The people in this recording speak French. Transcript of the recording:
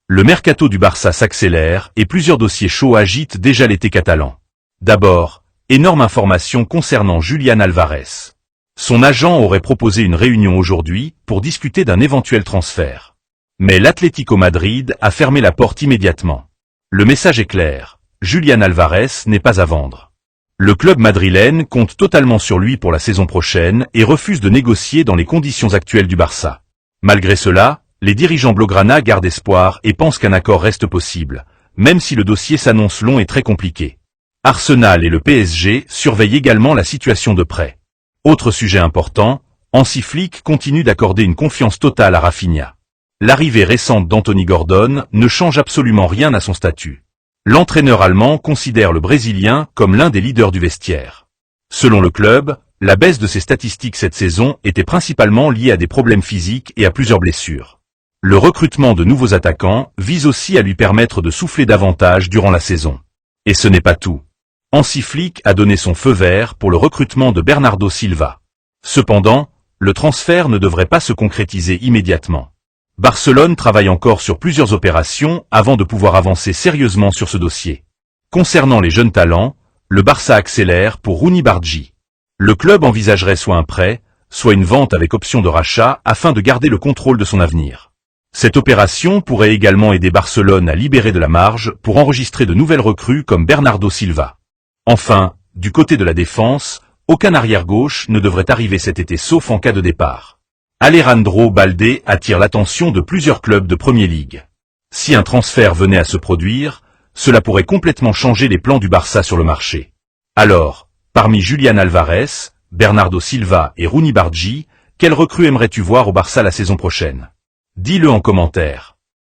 Le mercato du Barça s'accélère et plusieurs dossiers chauds agitent déjà l'été catalan. D'abord, énorme information concernant Julián Álvarez. Son agent aurait proposé une réunion aujourd'hui pour discuter d'un éventuel transfert. Mais l'Atlético Madrid a fermé la porte immédiatement. Le message est clair, Julián Álvarez n'est pas à vendre. Le club madrilène compte totalement sur lui pour la saison prochaine et refuse de négocier dans les conditions actuelles du Barça. Malgré cela, les dirigeants blaugrana gardent espoir et pensent qu'un accord reste possible, même si le dossier s'annonce long et très compliqué. Arsenal et le PSG surveillent également la situation de près. Autre sujet important, Hansi Flick continue d'accorder une confiance totale à Rafinha. L'arrivée récente d'Anthony Gordon ne change absolument rien à son statut. L'entraîneur allemand considère le Brésilien comme l'un des leaders du vestiaire. Selon le club, la baisse de ses statistiques cette saison était principalement liée à des problèmes physiques et à plusieurs blessures. Le recrutement de nouveaux attaquants vise aussi à lui permettre de souffler davantage durant la saison. Et ce n'est pas tout. Hansi Flick a donné son feu vert pour le recrutement de Bernardo Silva. Cependant, le transfert ne devrait pas se concrétiser immédiatement. Barcelone travaille encore sur plusieurs opérations avant de pouvoir avancer sérieusement sur ce dossier. Concernant les jeunes talents, le Barça accélère pour Rooney Bargi. Le club envisagerait soit un prêt, soit une vente avec option de rachat afin de garder le contrôle de son avenir. Cette opération pourrait également aider Barcelone à libérer de la marge pour enregistrer de nouvelles recrues comme Bernardo Silva. Enfin, du côté de la défense, aucun arrière-gauche ne devrait arriver cet été sauf en cas de départ. Alejandro Balde attire l'attention de plusieurs clubs de Premier League. Si un transfert venait à se produire, cela pourrait complètement changer les plans du Barça sur le marché. Alors, parmi Julián Álvarez, Bernardo Silva et Rooney Bargi, quelle recrue aimerais-tu voir au Barça la saison prochaine? Dis-le en commentaire.